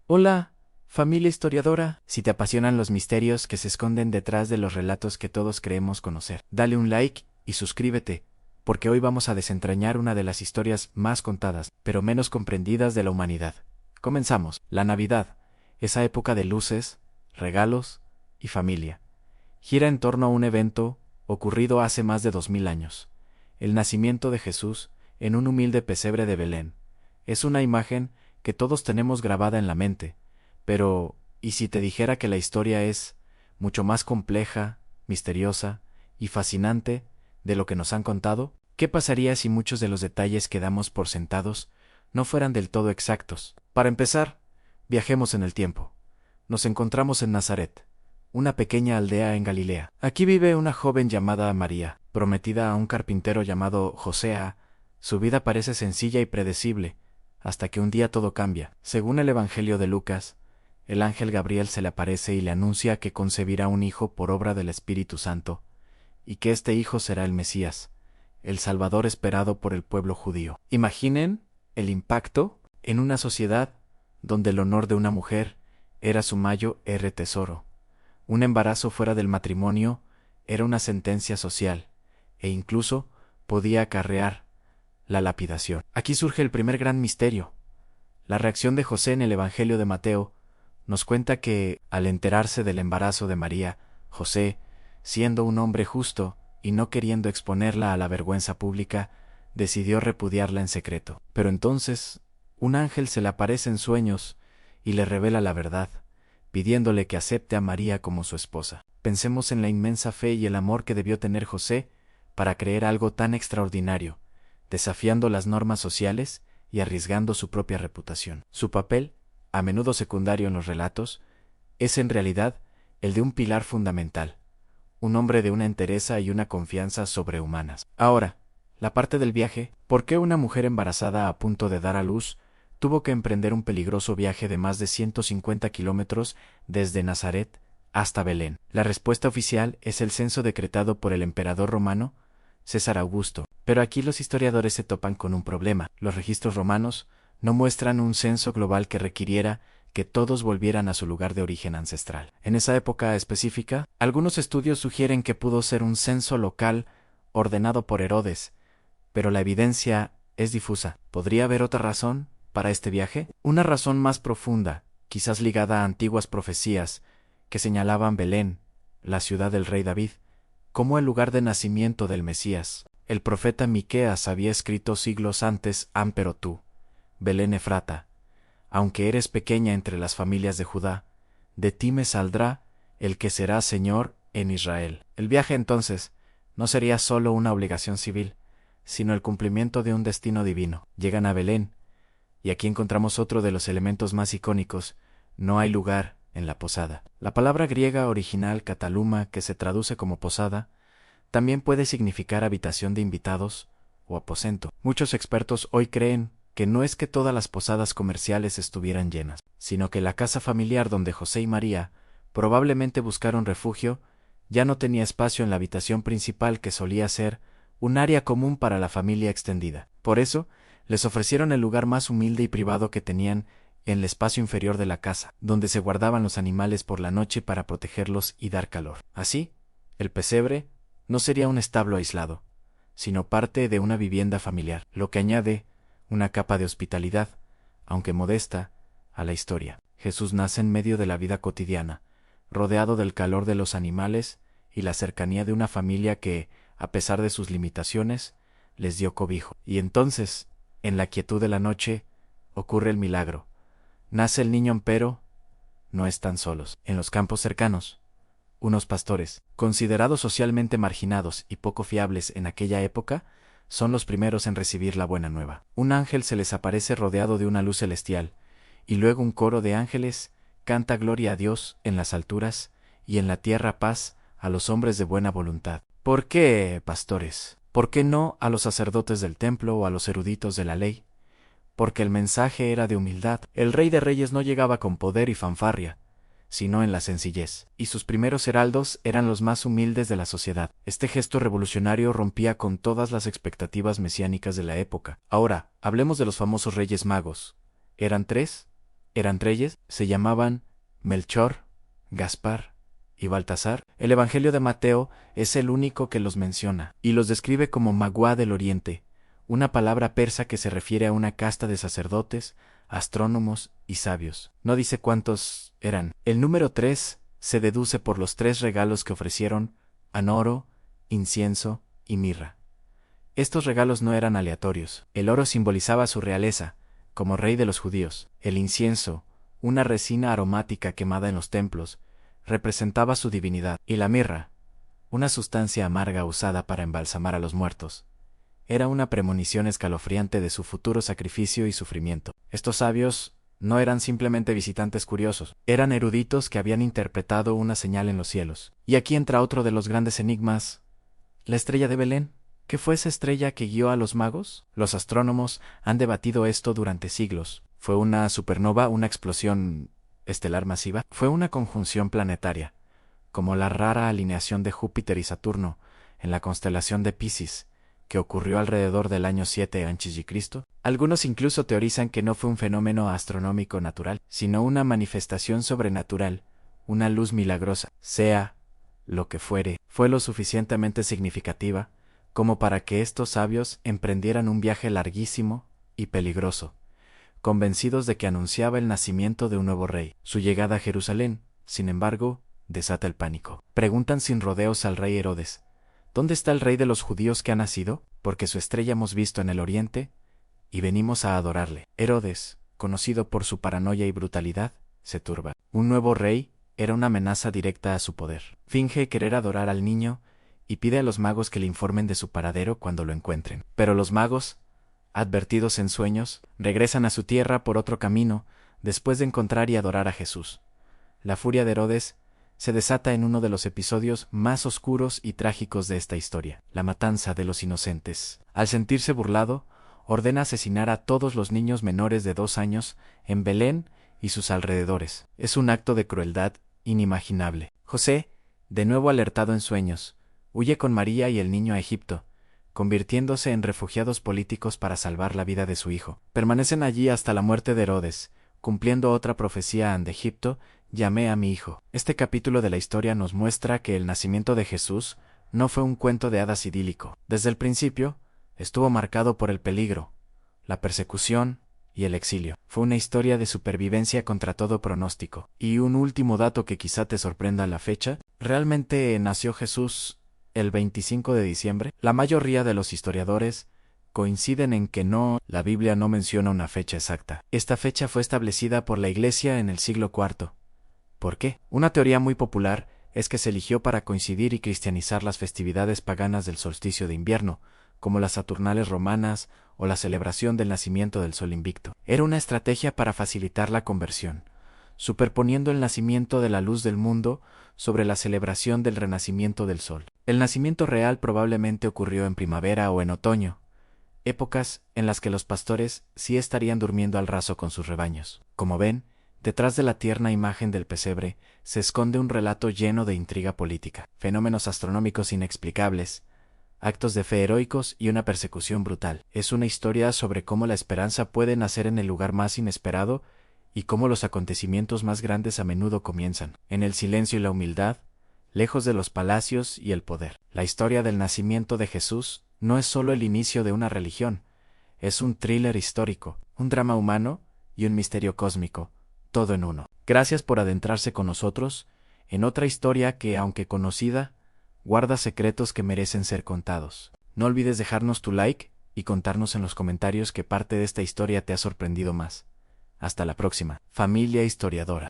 Hola, familia historiadora. Si te apasionan los misterios que se esconden detrás de los relatos que todos creemos conocer, dale un like y suscríbete, porque hoy vamos a desentrañar una de las historias más contadas, pero menos comprendidas de la humanidad. Comenzamos. La Navidad, esa época de luces, regalos y familia, gira en torno a un evento ocurrido hace más de 2000 años. El nacimiento de Jesús en un humilde pesebre de Belén. Es una imagen que todos tenemos grabada en la mente, pero ¿y si te dijera que la historia es mucho más compleja, misteriosa y fascinante de lo que nos han contado? ¿Qué pasaría si muchos de los detalles que damos por sentados no fueran del todo exactos? Para empezar, viajemos en el tiempo. Nos encontramos en Nazaret, una pequeña aldea en Galilea. Aquí vive una joven llamada María, prometida a un carpintero llamado José. Su vida parece sencilla y predecible, hasta que un día todo cambia. Según el Evangelio de Lucas, el ángel Gabriel se le aparece y le anuncia que concebirá un hijo por obra del Espíritu Santo, y que este hijo será el Mesías, el Salvador esperado por el pueblo judío. Imaginen el impacto en una sociedad donde el honor de una mujer era su mayor tesoro. Un embarazo fuera del matrimonio era una sentencia social, e incluso podía acarrear la lapidación. Aquí surge el primer gran misterio. La reacción de José en el Evangelio de Mateo nos cuenta que, al enterarse del embarazo de María, José, siendo un hombre justo y no queriendo exponerla a la vergüenza pública, decidió repudiarla en secreto. Pero entonces, un ángel se le aparece en sueños y le revela la verdad, pidiéndole que acepte a María como su esposa. Pensemos en la inmensa fe y el amor que debió tener José para creer algo tan extraordinario, desafiando las normas sociales y arriesgando su propia reputación. Su papel, a menudo secundario en los relatos, es en realidad el de un pilar fundamental, un hombre de una entereza y una confianza sobrehumanas. Ahora, la parte del viaje. ¿Por qué una mujer embarazada a punto de dar a luz tuvo que emprender un peligroso viaje de más de 150 kilómetros desde Nazaret hasta Belén? La respuesta oficial es el censo decretado por el emperador romano César Augusto. Pero aquí los historiadores se topan con un problema. Los registros romanos no muestran un censo global que requiriera que todos volvieran a su lugar de origen ancestral. En esa época específica, algunos estudios sugieren que pudo ser un censo local ordenado por Herodes, pero la evidencia es difusa. ¿Podría haber otra razón para este viaje? Una razón más profunda, quizás ligada a antiguas profecías que señalaban Belén, la ciudad del rey David, como el lugar de nacimiento del Mesías. El profeta Miqueas había escrito siglos antes: Pero tú, Belén Efrata, aunque eres pequeña entre las familias de Judá, de ti me saldrá el que será Señor en Israel. El viaje entonces no sería solo una obligación civil, sino el cumplimiento de un destino divino. Llegan a Belén, y aquí encontramos otro de los elementos más icónicos: no hay lugar en la posada. La palabra griega original kataluma, que se traduce como posada, también puede significar habitación de invitados o aposento. Muchos expertos hoy creen que no es que todas las posadas comerciales estuvieran llenas, sino que la casa familiar donde José y María probablemente buscaron refugio ya no tenía espacio en la habitación principal, que solía ser un área común para la familia extendida. Por eso, les ofrecieron el lugar más humilde y privado que tenían en el espacio inferior de la casa, donde se guardaban los animales por la noche para protegerlos y dar calor. Así, el pesebre no sería un establo aislado, sino parte de una vivienda familiar, lo que añade una capa de hospitalidad, aunque modesta, a la historia. Jesús nace en medio de la vida cotidiana, rodeado del calor de los animales y la cercanía de una familia que, a pesar de sus limitaciones, les dio cobijo. Y entonces, en la quietud de la noche, ocurre el milagro. Nace el niño, pero no están solos. En los campos cercanos, unos pastores, considerados socialmente marginados y poco fiables en aquella época, son los primeros en recibir la buena nueva. Un ángel se les aparece rodeado de una luz celestial, y luego un coro de ángeles canta gloria a Dios en las alturas, y en la tierra paz a los hombres de buena voluntad. ¿Por qué, pastores? ¿Por qué no a los sacerdotes del templo o a los eruditos de la ley? Porque el mensaje era de humildad. El Rey de Reyes no llegaba con poder y fanfarria, sino en la sencillez, y sus primeros heraldos eran los más humildes de la sociedad. Este gesto revolucionario rompía con todas las expectativas mesiánicas de la época. Ahora, hablemos de los famosos Reyes Magos. ¿Eran tres? eran reyes, se llamaban Melchor, Gaspar y Baltasar. El Evangelio de Mateo es el único que los menciona, y los describe como Magua del Oriente, una palabra persa que se refiere a una casta de sacerdotes, astrónomos y sabios. No dice cuántos eran. El número 3 se deduce por los 3 regalos que ofrecieron: oro, incienso y mirra. Estos regalos no eran aleatorios. El oro simbolizaba su realeza, como rey de los judíos. El incienso, una resina aromática quemada en los templos, representaba su divinidad. Y la mirra, una sustancia amarga usada para embalsamar a los muertos, era una premonición escalofriante de su futuro sacrificio y sufrimiento. Estos sabios no eran simplemente visitantes curiosos, eran eruditos que habían interpretado una señal en los cielos. Y aquí entra otro de los grandes enigmas: la estrella de Belén. ¿Qué fue esa estrella que guió a los magos? Los astrónomos han debatido esto durante siglos. ¿Fue una supernova, una explosión estelar masiva? ¿Fue una conjunción planetaria, como la rara alineación de Júpiter y Saturno en la constelación de Piscis, que ocurrió alrededor del año 7 a.C.? Algunos incluso teorizan que no fue un fenómeno astronómico natural, sino una manifestación sobrenatural, una luz milagrosa. Sea lo que fuere, fue lo suficientemente significativa como para que estos sabios emprendieran un viaje larguísimo y peligroso, convencidos de que anunciaba el nacimiento de un nuevo rey. Su llegada a Jerusalén, sin embargo, desata el pánico. Preguntan sin rodeos al rey Herodes: ¿dónde está el rey de los judíos que ha nacido? Porque su estrella hemos visto en el oriente y venimos a adorarle. Herodes, conocido por su paranoia y brutalidad, se turba. Un nuevo rey era una amenaza directa a su poder. Finge querer adorar al niño y pide a los magos que le informen de su paradero cuando lo encuentren. Pero los magos, advertidos en sueños, regresan a su tierra por otro camino después de encontrar y adorar a Jesús. La furia de Herodes se desata en uno de los episodios más oscuros y trágicos de esta historia: la matanza de los inocentes. Al sentirse burlado, ordena asesinar a todos los niños menores de 2 años en Belén y sus alrededores. Es un acto de crueldad inimaginable. José, de nuevo alertado en sueños, huye con María y el niño a Egipto, convirtiéndose en refugiados políticos para salvar la vida de su hijo. Permanecen allí hasta la muerte de Herodes, cumpliendo otra profecía de Egipto: llamé a mi hijo. Este capítulo de la historia nos muestra que el nacimiento de Jesús no fue un cuento de hadas idílico. Desde el principio, estuvo marcado por el peligro, la persecución y el exilio. Fue una historia de supervivencia contra todo pronóstico. Y un último dato que quizá te sorprenda: la fecha. ¿Realmente nació Jesús el 25 de diciembre? La mayoría de los historiadores coinciden en que no, la Biblia no menciona una fecha exacta. Esta fecha fue establecida por la Iglesia en el siglo IV. ¿Por qué? Una teoría muy popular es que se eligió para coincidir y cristianizar las festividades paganas del solsticio de invierno, como las Saturnales romanas o la celebración del nacimiento del sol invicto. Era una estrategia para facilitar la conversión, superponiendo el nacimiento de la luz del mundo sobre la celebración del renacimiento del sol. El nacimiento real probablemente ocurrió en primavera o en otoño, épocas en las que los pastores sí estarían durmiendo al raso con sus rebaños. Como ven, detrás de la tierna imagen del pesebre se esconde un relato lleno de intriga política, fenómenos astronómicos inexplicables, actos de fe heroicos y una persecución brutal. Es una historia sobre cómo la esperanza puede nacer en el lugar más inesperado y cómo los acontecimientos más grandes a menudo comienzan en el silencio y la humildad, lejos de los palacios y el poder. La historia del nacimiento de Jesús no es solo el inicio de una religión, es un thriller histórico, un drama humano y un misterio cósmico, todo en uno. Gracias por adentrarse con nosotros en otra historia que, aunque conocida, guarda secretos que merecen ser contados. No olvides dejarnos tu like y contarnos en los comentarios qué parte de esta historia te ha sorprendido más. Hasta la próxima, familia historiadora.